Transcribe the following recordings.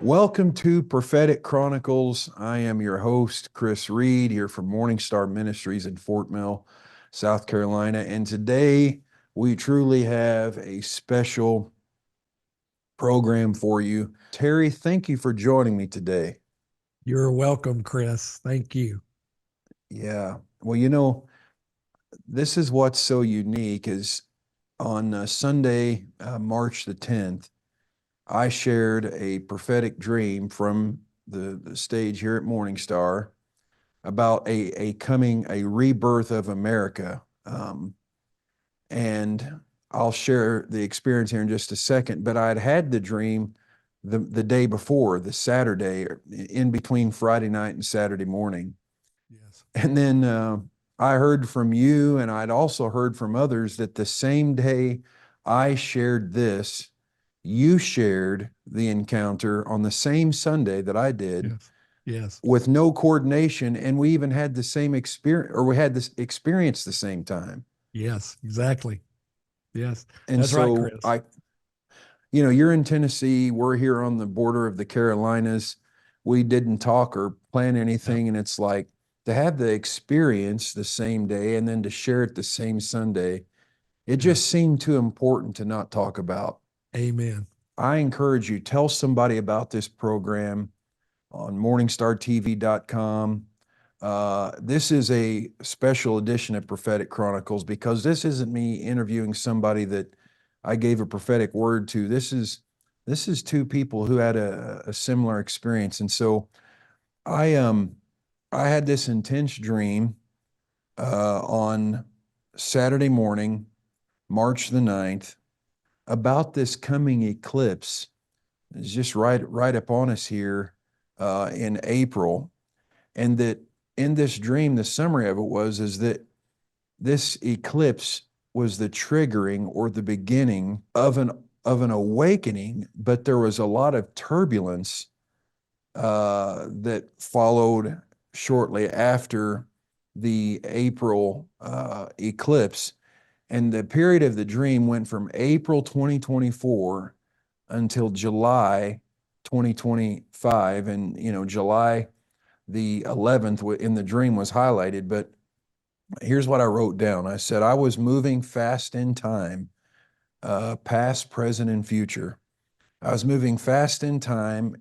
Welcome to Prophetic Chronicles. I am your host, Chris Reed, here from Morningstar Ministries in Fort Mill, South Carolina. And today we truly have a special program for you. Terry, thank you for joining me today. You're welcome, Chris. Thank you. Yeah. Well, this is what's so unique is on Sunday, March the 10th, I shared a prophetic dream from the stage here at Morningstar about a rebirth of America. And I'll share the experience here in just a second, but I'd had the dream the day before, the Saturday, in between Friday night and Saturday morning. Yes. And then I heard from you, and I'd also heard from others that the same day I shared this, you shared the encounter on the same Sunday that I did Yes. Yes. with no coordination, and we even had the same experience, or we had this experience the same time. Yes. Exactly. Yes. And That's right, so Chris. you're in Tennessee, we're here on the border of the Carolinas. We didn't talk or plan Yeah. anything, and it's like to have the experience the same day and then to share it the same Sunday, it Yeah. just seemed too important to not talk about. Amen. I encourage you, tell somebody about this program on morningstartv.com. This is a special edition of Prophetic Chronicles because this isn't me interviewing somebody that I gave a prophetic word to. This is two people who had a similar experience. And so I had this intense dream on Saturday morning, March the 9th, about this coming eclipse. It's just right upon us here in April. And that in this dream, the summary of it is that this eclipse was the triggering or the beginning of an awakening, but there was a lot of turbulence that followed shortly after the April eclipse. And the period of the dream went from April 2024 until July 2025. And, July the 11th in the dream was highlighted. But here's what I wrote down. I said, I was moving fast in time, past, present, and future. I was moving fast in time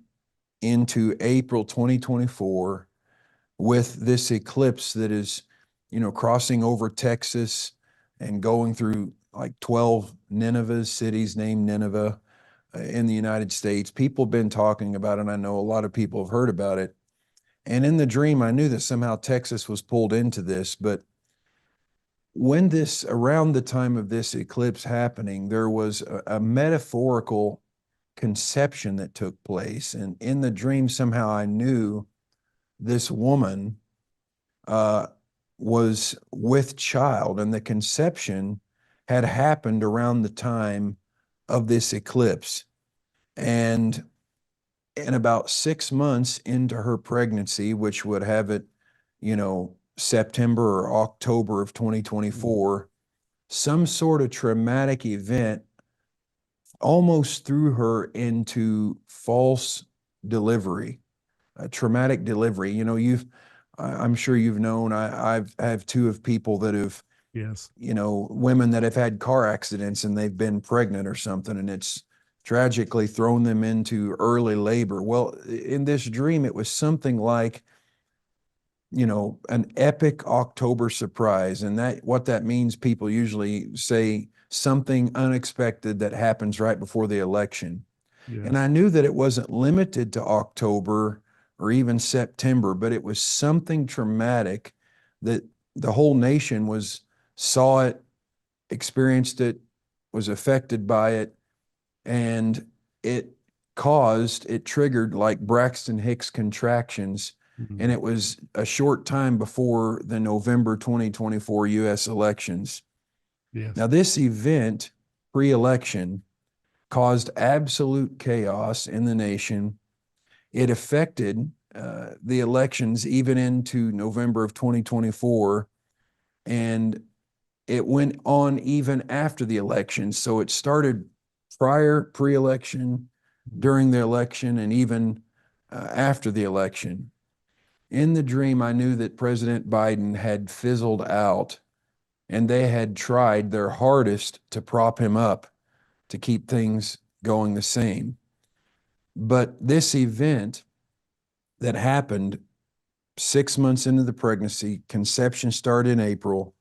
into April 2024 with this eclipse that is, crossing over Texas and going through like 12 Nineveh cities named Nineveh in the United States. People have been talking about it. I know a lot of people have heard about it. And in the dream, I knew that somehow Texas was pulled into this. But around the time of this eclipse happening, there was a metaphorical conception that took place. And in the dream, somehow I knew this woman was with child, and the conception had happened around the time of this eclipse. And about 6 months into her pregnancy, which would have it, September or October of Mhm. 2024, some sort of traumatic event almost threw her into false delivery, a traumatic delivery. I'm sure you've known, I have two of people that have, Yes. women that have had car accidents and they've been pregnant or something, and it's tragically thrown them into early labor. Well, in this dream, it was something like, an epic October surprise. And what that means, people usually say something unexpected that happens right before the election. And I Yes. knew that it wasn't limited to October or even September, but it was something traumatic that the whole nation saw it, experienced it, was affected by it, and it it triggered like Braxton Hicks contractions. And Mhm. it was a short time before the November 2024 US elections. Now, Yes. this event, pre-election, caused absolute chaos in the nation. It affected the elections even into November of 2024, and it went on even after the election. So it started prior, pre-election, during the election and even after the election. In the dream, I knew that President Biden had fizzled out and they had tried their hardest to prop him up to keep things going the same. But this event that happened 6 months into the pregnancy, conception started in April,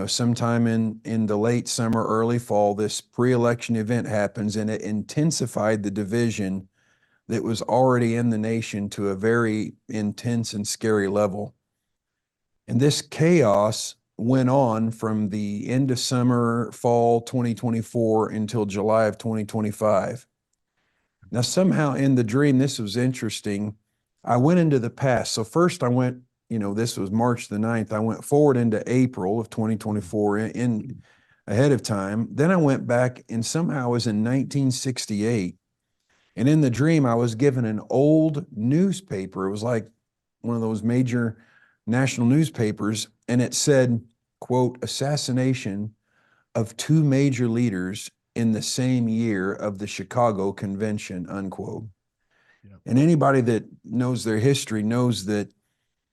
sometime in the late summer, early fall, this pre-election event happens, and it intensified the division that was already in the nation to a very intense and scary level. And this chaos went on from the end of summer, fall 2024 until July of 2025. Now, somehow in the dream, this was interesting. I went into the past. So first I went, this was March the 9th. I went forward into April of 2024 in ahead of time. Then I went back and somehow I was in 1968. And in the dream, I was given an old newspaper. It was like one of those major national newspapers. And it said, quote, assassination of two major leaders in the same year of the Chicago Convention, unquote. Yeah. And anybody that knows their history knows that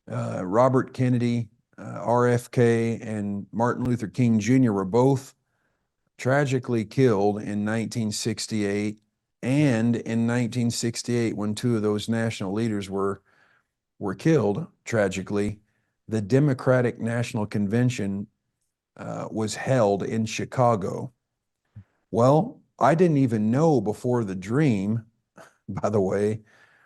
Robert Kennedy, RFK, and Martin Luther King Jr. were both tragically killed in 1968. And in 1968, when two of those national leaders were killed tragically, the Democratic National Convention was held in Chicago. Well, I didn't even know before the dream, by the way,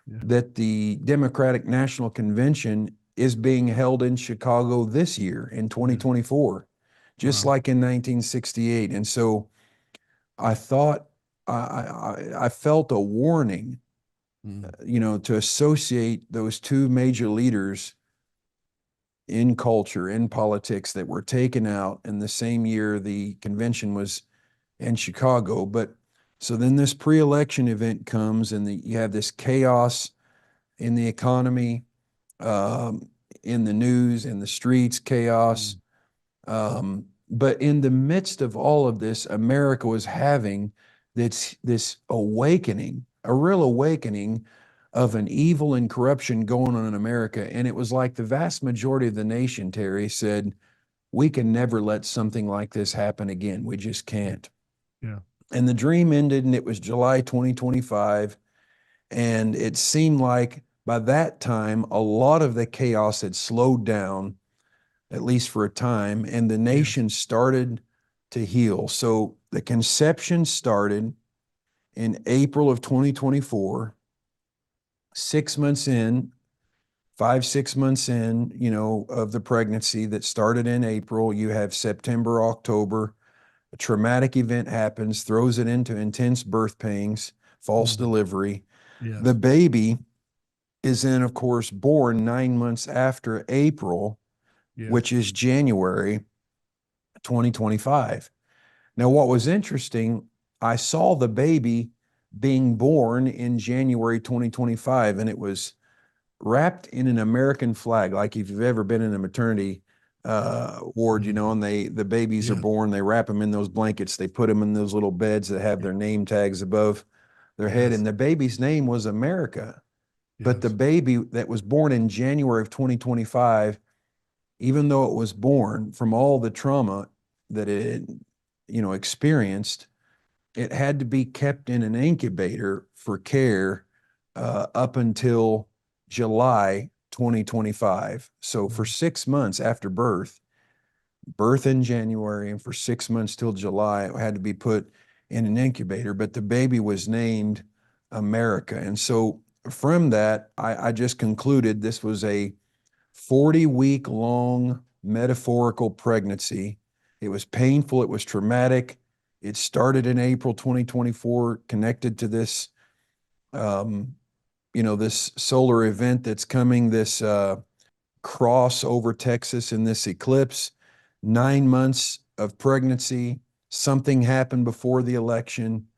that the Democratic National Convention is being held in Chicago this year in 2024, just Wow. like in 1968. And so I thought, I felt a warning, to associate those two major leaders in culture, in politics, that were taken out in the same year the convention was in Chicago. But so then this pre-election event comes and you have this chaos in the economy, in the news, in the streets, chaos. But in the midst of all of this, America was having this awakening, a real awakening of an evil and corruption going on in America. And it was like the vast majority of the nation, Terry, said, we can never let something like this happen again. We just can't. Yeah. And the dream ended, and it was July 2025. And it seemed like by that time, a lot of the chaos had slowed down, at least for a time, and the nation started to heal. So the conception started in April of 2024, 6 months in, 5, 6 months in, of the pregnancy that started in April. You have September, October. A traumatic event happens, throws it into intense birth pains, false delivery. Yes. The baby is then, of course, born 9 months after April, which is January 2025. Now, what was interesting, I saw the baby being born in January 2025, and it was wrapped in an American flag. Like if you've ever been in a maternity ward, and the babies are born, they wrap them in those blankets, they put them in those little beds that have their name tags above their head, and the baby's name was America. But the baby that was born in January of 2025, even though it was born from all the trauma that it, experienced, it had to be kept in an incubator for care up until July 2025. So for 6 months after birth in January, and for 6 months till July, it had to be put in an incubator. But the baby was named America. And so from that, I just concluded this was a 40-week long metaphorical pregnancy. It was painful. It was traumatic. It started in April 2024, connected to this, this solar event that's coming, this cross over Texas in this eclipse. 9 months of pregnancy. Something happened before the election.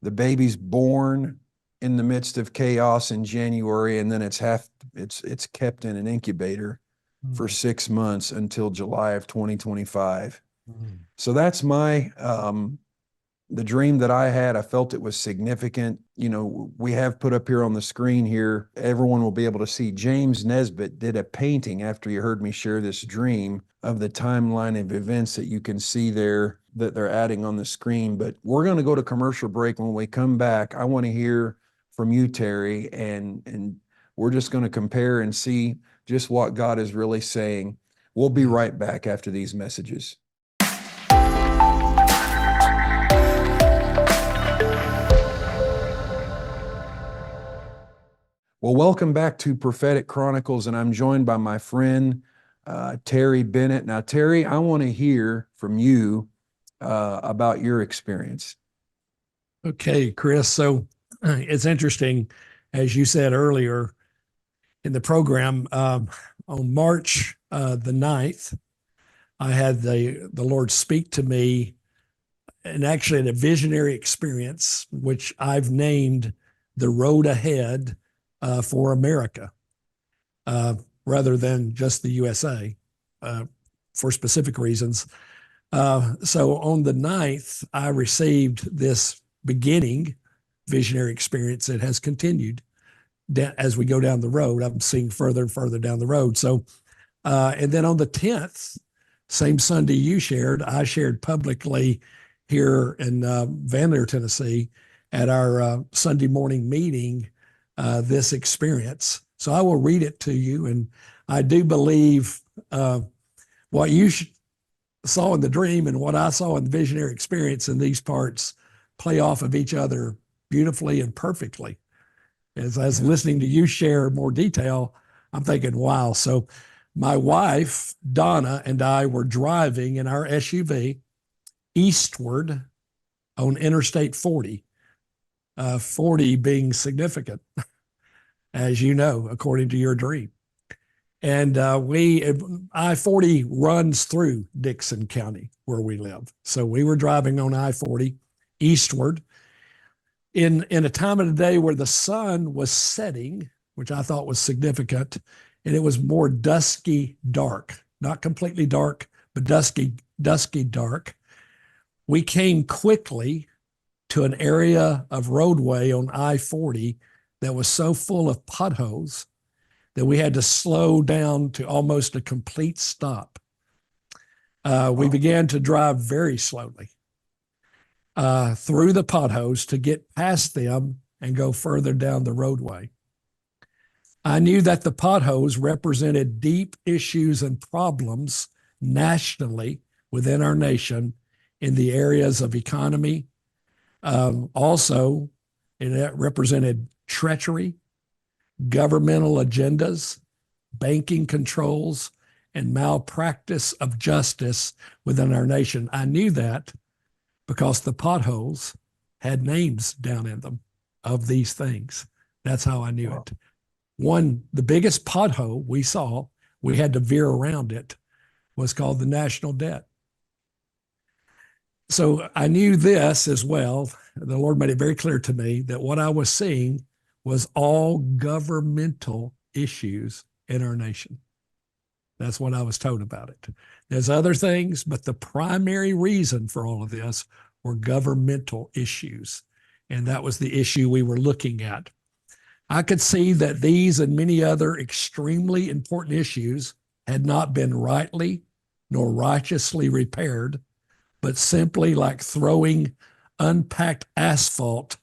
The baby's born in the midst of chaos in January, and then it's kept in an incubator for 6 months until July of 2025. So that's my the dream that I had, I felt it was significant. You know, we have put up here on the screen here, everyone will be able to see James Nesbitt did a painting after he heard me share this dream of the timeline of events that you can see there that they're adding on the screen. But we're going to go to commercial break. When we come back, I want to hear from you, Terry, and we're just going to compare and see just what God is really saying. We'll be right back after these messages. Well, welcome back to Prophetic Chronicles, and I'm joined by my friend, Terry Bennett. Now, Terry, I want to hear from you about your experience. Okay, Chris. So it's interesting, as you said earlier in the program, on March the 9th, I had the Lord speak to me, and actually in a visionary experience, which I've named the road ahead for America, rather than just the USA, for specific reasons. So on the 9th, I received this beginning visionary experience that has continued as we go down the road. I'm seeing further and further down the road. So, and then on the 10th, same Sunday you shared, I shared publicly here in Van Tennessee, at our Sunday morning meeting, this experience. So I will read it to you. And I do believe what you saw in the dream and what I saw in the visionary experience in these parts play off of each other beautifully and perfectly. As I was listening to you share more detail, I'm thinking, wow. So my wife, Donna, and I were driving in our SUV eastward on Interstate 40, 40 being significant, as you know, according to your dream. And I-40 runs through Dixon County where we live. So we were driving on I-40 eastward in a time of the day where the sun was setting, which I thought was significant, and it was more dusky dark, not completely dark, but dusky dark. We came quickly to an area of roadway on I-40 that was so full of potholes that we had to slow down to almost a complete stop. We began to drive very slowly through the potholes to get past them and go further down the roadway. I knew that the potholes represented deep issues and problems nationally within our nation in the areas of economy. Also, it represented treachery, governmental agendas, banking controls, and malpractice of justice within our nation. I knew that because the potholes had names down in them of these things. That's how I knew it. One, the biggest pothole we saw, we had to veer around it, was called the national debt. So I knew this as well. The Lord made it very clear to me that what I was seeing was all governmental issues in our nation. That's what I was told about it. There's other things, but the primary reason for all of this were governmental issues. And that was the issue we were looking at. I could see that these and many other extremely important issues had not been rightly nor righteously repaired, but simply like throwing unpacked asphalt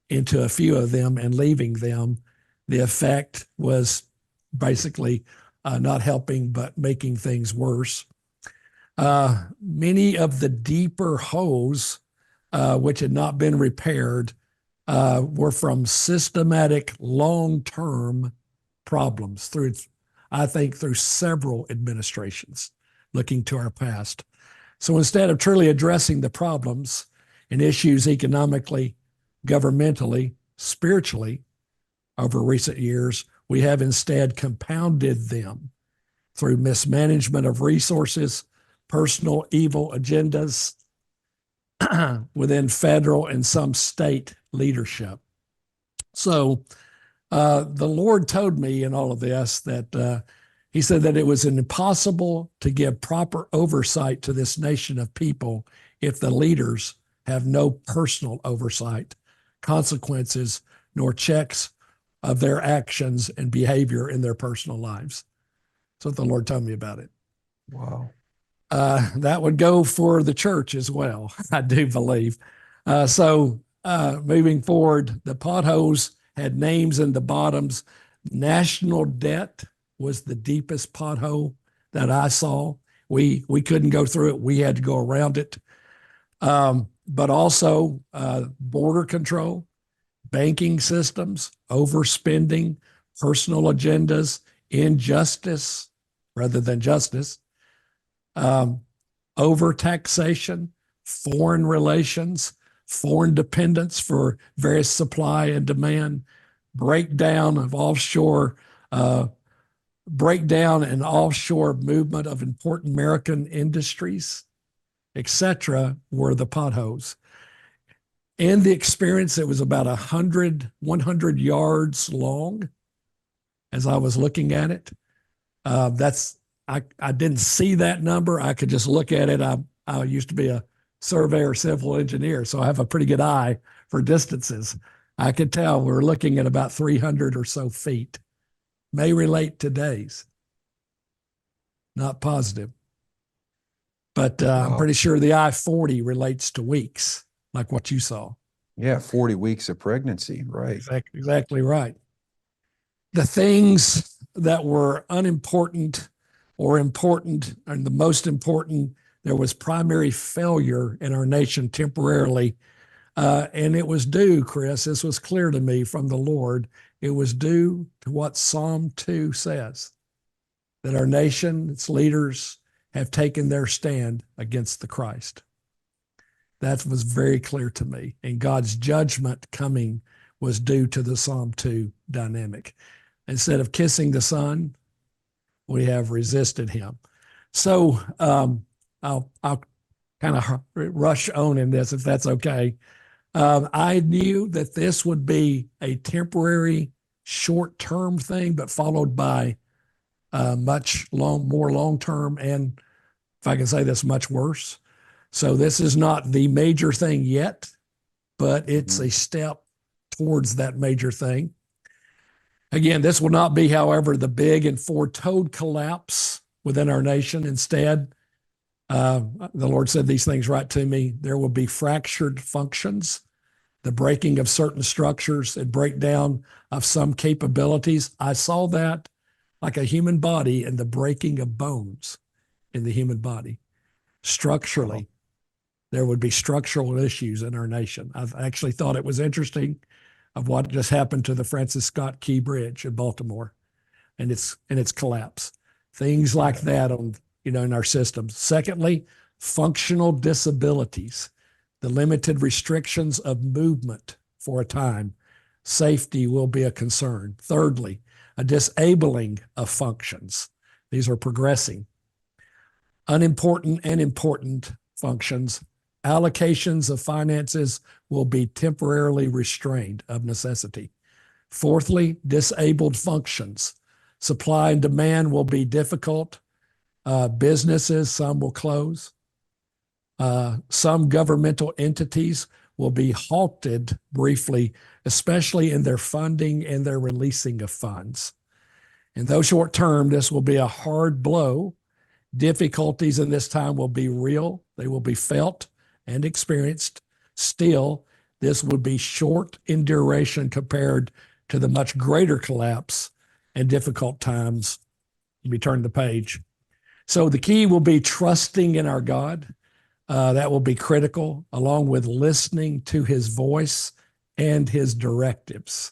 into a few of them and leaving them. The effect was basically not helping, but making things worse. Many of the deeper holes, which had not been repaired, were from systematic long-term problems through, I think, through several administrations looking to our past. So instead of truly addressing the problems and issues economically, governmentally, spiritually over recent years, we have instead compounded them through mismanagement of resources, personal evil agendas within federal and some state leadership. So the Lord told me in all of this that he said that it was impossible to give proper oversight to this nation of people if the leaders have no personal oversight, consequences, nor checks of their actions and behavior in their personal lives. That's what the Lord told me about it. Wow. That would go for the church as well, I do believe. Moving forward, the potholes had names in the bottoms. National debt was the deepest pothole that I saw. We couldn't go through it. We had to go around it. But also border control, banking systems, overspending, personal agendas, injustice rather than justice, overtaxation, foreign relations, foreign dependence for various supply and demand, breakdown and offshore movement of important American industries, etc., were the potholes. In the experience, it was about 100 yards long as I was looking at it. I didn't see that number. I could just look at it. I used to be a surveyor, civil engineer, so I have a pretty good eye for distances. I could tell we're looking at about 300 or so feet. May relate to days. Not positive. But Wow. I'm pretty sure the I-40 relates to weeks, like what you saw. Yeah, 40 weeks of pregnancy, right? Exactly right. The things that were unimportant or important, and the most important, there was primary failure in our nation temporarily. And it was due, Chris, this was clear to me from the Lord, it was due to what Psalm 2 says, that our nation, its leaders, have taken their stand against the Christ. That was very clear to me. And God's judgment coming was due to the Psalm 2 dynamic. Instead of kissing the Son, we have resisted him. So I'll kind of rush on in this, if that's okay. I knew that this would be a temporary, short-term thing, but followed by much more long-term, and if I can say this, much worse. So this is not the major thing yet, but it's a step towards that major thing. Again, this will not be, however, the big and foretold collapse within our nation. Instead, the Lord said these things right to me. There will be fractured functions, the breaking of certain structures, and breakdown of some capabilities. I saw that like a human body and the breaking of bones in the human body. Structurally, there would be structural issues in our nation. I've actually thought it was interesting of what just happened to the Francis Scott Key Bridge in Baltimore and its collapse. Things like that in our systems. Secondly, functional disabilities, the limited restrictions of movement for a time. Safety will be a concern. Thirdly, a disabling of functions. These are progressing. Unimportant and important functions. Allocations of finances will be temporarily restrained of necessity. Fourthly, disabled functions. Supply and demand will be difficult. Businesses, some will close. Some governmental entities will be halted briefly, especially in their funding and their releasing of funds. In those short term, this will be a hard blow. Difficulties in this time will be real. They will be felt and experienced. Still, this would be short in duration compared to the much greater collapse and difficult times. Let me turn the page. So the key will be trusting in our God. That will be critical, along with listening to his voice and his directives.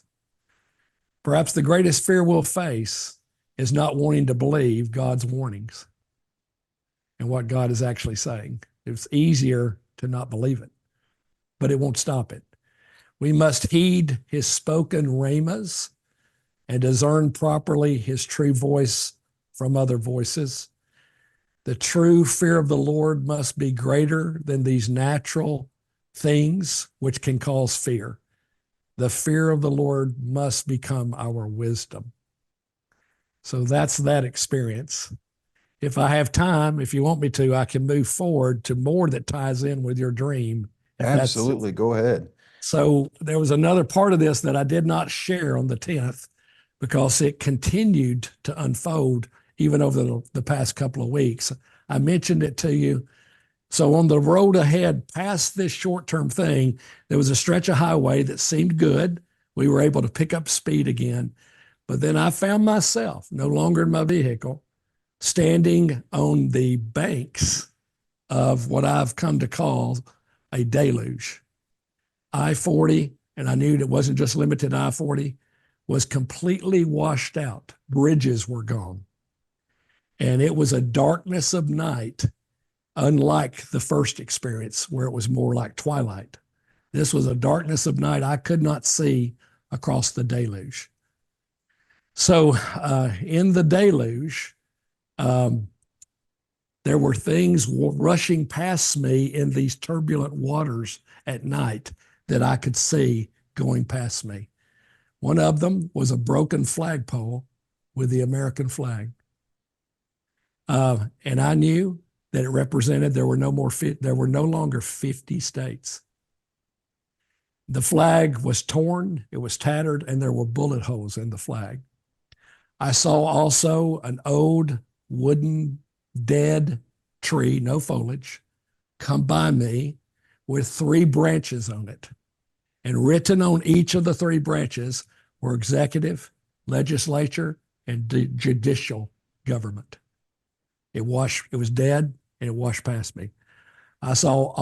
Perhaps the greatest fear we'll face is not wanting to believe God's warnings and what God is actually saying. It's easier to not believe it, but it won't stop it. We must heed his spoken rhemas and discern properly his true voice from other voices. The true fear of the Lord must be greater than these natural things which can cause fear. The fear of the Lord must become our wisdom. So that's that experience. If I have time, if you want me to, I can move forward to more that ties in with your dream That's Absolutely. Go ahead. so there was another part of this that I did not share on the 10th because it continued to unfold even over the past couple of weeks. I mentioned it to you. So on the road ahead past this short-term thing, there was a stretch of highway that seemed good. We were able to pick up speed again. But then I found myself no longer in my vehicle, standing on the banks of what I've come to call a deluge. I-40, and I knew it wasn't just limited to I-40, was completely washed out. Bridges were gone. And it was a darkness of night, unlike the first experience where it was more like twilight. This was a darkness of night. I could not see across the deluge. So in the deluge, there were things rushing past me in these turbulent waters at night that I could see going past me. One of them was a broken flagpole with the American flag. And I knew that it represented there were no longer 50 states. The flag was torn, it was tattered, and there were bullet holes in the flag. I saw also an old wooden dead tree, no foliage, come by me with 3 branches on it. And written on each of the 3 branches were executive, legislature, and judicial government. It was dead, and it washed past me. I saw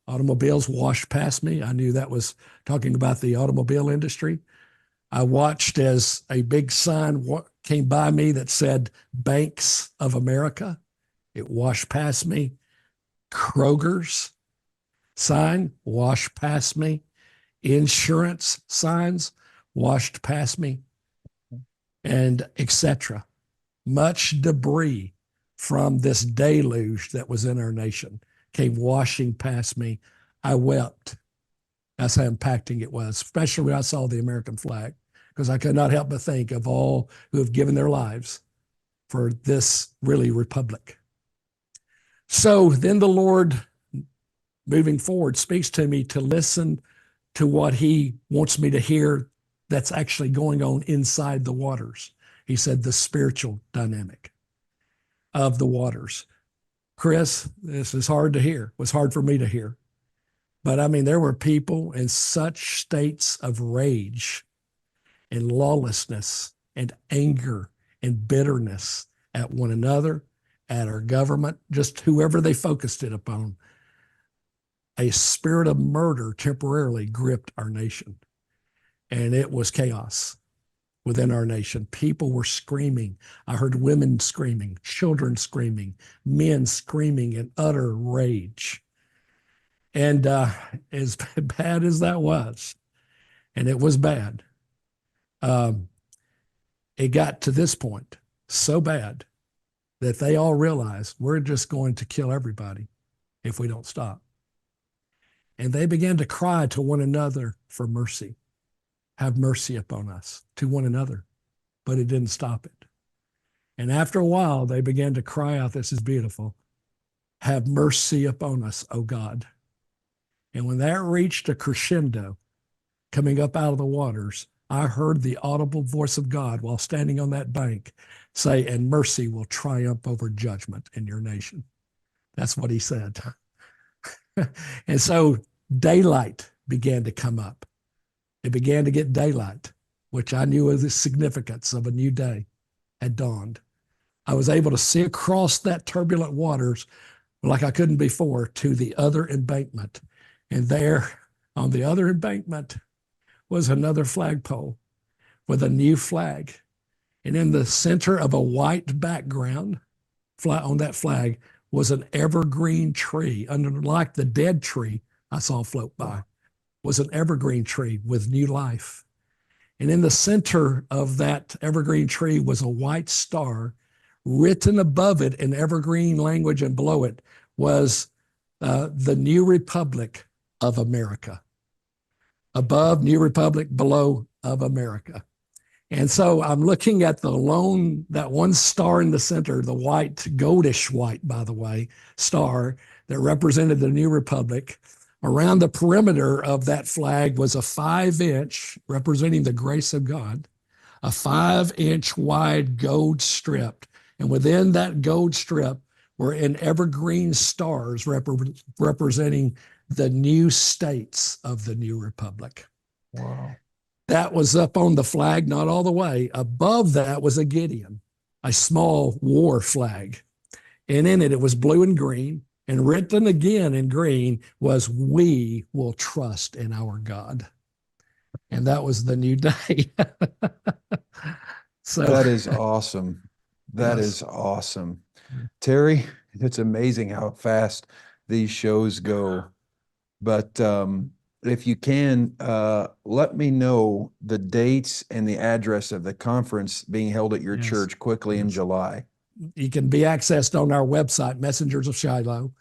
automobiles washed past me. I knew that was talking about the automobile industry. I watched as a big sign came by me that said Banks of America. It washed past me. Kroger's sign washed past me. Insurance signs washed past me, and etc. Much debris from this deluge that was in our nation came washing past me. I wept. That's how impacting it was, especially when I saw the American flag, because I could not help but think of all who have given their lives for this really republic. So then the Lord, moving forward, speaks to me to listen to what he wants me to hear that's actually going on inside the waters. He said the spiritual dynamic of the waters. Chris, this is hard to hear. It was hard for me to hear. But I mean, there were people in such states of rage and lawlessness and anger and bitterness at one another, at our government, just whoever they focused it upon. A spirit of murder temporarily gripped our nation, and it was chaos within our nation. People were screaming. I heard women screaming, children screaming, men screaming in utter rage. And as bad as that was, and it was bad, it got to this point so bad that they all realized we're just going to kill everybody if we don't stop. And they began to cry to one another for mercy. Have mercy upon us, to one another. But it didn't stop it. And after a while, they began to cry out, this is beautiful. Have mercy upon us, O God. And when that reached a crescendo, coming up out of the waters, I heard the audible voice of God while standing on that bank say, and mercy will triumph over judgment in your nation. That's what he said. And so daylight began to come up. It began to get daylight, which I knew was the significance of a new day had dawned. I was able to see across that turbulent waters like I couldn't before to the other embankment. And there on the other embankment was another flagpole with a new flag. And in the center of a white background, on that flag, was an evergreen tree. Unlike the dead tree I saw float by, was an evergreen tree with new life. And in the center of that evergreen tree was a white star. Written above it in evergreen language and below it was the New Republic of America. Above, New Republic, below, of America. And so I'm looking at that one star in the center, the white, goldish white, by the way, star that represented the New Republic. Around the perimeter of that flag was a 5-inch, representing the grace of God, a 5-inch wide gold strip. And within that gold strip were in evergreen stars representing the new states of the new republic. Wow. That was up on the flag, not all the way. Above that was a Gideon, a small war flag. And in it was blue and green. And written again in green was, "We will trust in our God." And that was the new day. So That is awesome. That yes. is awesome. Terry, it's amazing how fast these shows go. But if you can, let me know the dates and the address of the conference being held at your Yes. church quickly in Yes. July. It can be accessed on our website, Messengers of Shiloh,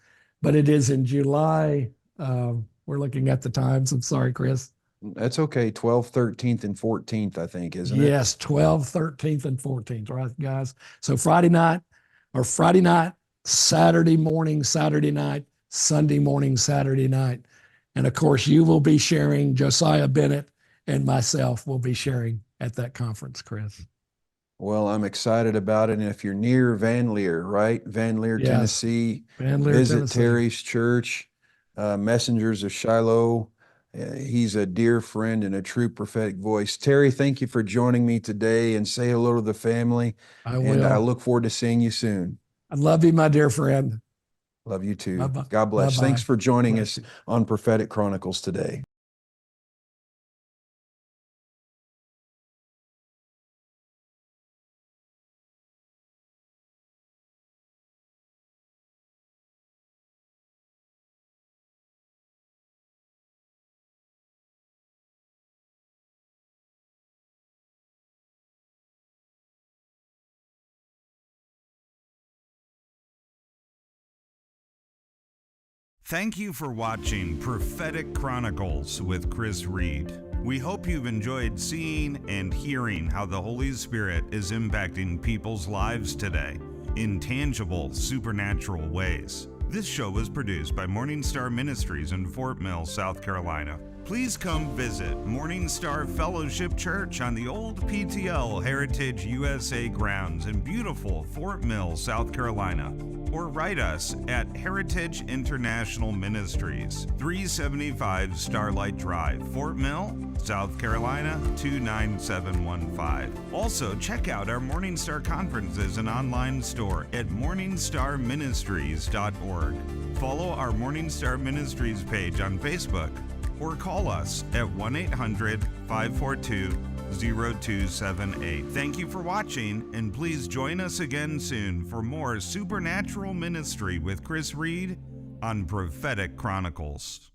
but it is in July. We're looking at the times. I'm sorry, Chris. That's okay. 12th, 13th, and 14th, I think, isn't it? Yes, 12th, 13th, and 14th, right, guys? So Friday night, Saturday morning, Saturday night, Sunday morning, Saturday night. And of course, you will be sharing, Josiah Bennett and myself will be sharing at that conference, Chris. Well, I'm excited about it. And if you're near Van Leer, right? Van Leer, Yes. Tennessee, Van Leer, visit Tennessee. Terry's church, Messengers of Shiloh. He's a dear friend and a true prophetic voice. Terry, thank you for joining me today, and say hello to the family. I And I will. look forward to seeing you soon. I love you, my dear friend. Love you too. Bye-bye. God bless. Bye-bye. Thanks for joining Bless us you. on Prophetic Chronicles today. Thank you for watching Prophetic Chronicles with Chris Reed. We hope you've enjoyed seeing and hearing how the Holy Spirit is impacting people's lives today in tangible, supernatural ways. This show was produced by Morning Star Ministries in Fort Mill, South Carolina. Please come visit Morning Star Fellowship Church on the old PTL Heritage USA grounds in beautiful Fort Mill, South Carolina. Or write us at Heritage International Ministries, 375 Starlight Drive, Fort Mill, South Carolina, 29715. Also, check out our Morning Star conferences and online store at morningstarministries.org. Follow our Morning Star Ministries page on Facebook, or call us at 1-800-542-0278. Thank you for watching, and please join us again soon for more supernatural ministry with Chris Reed on Prophetic Chronicles.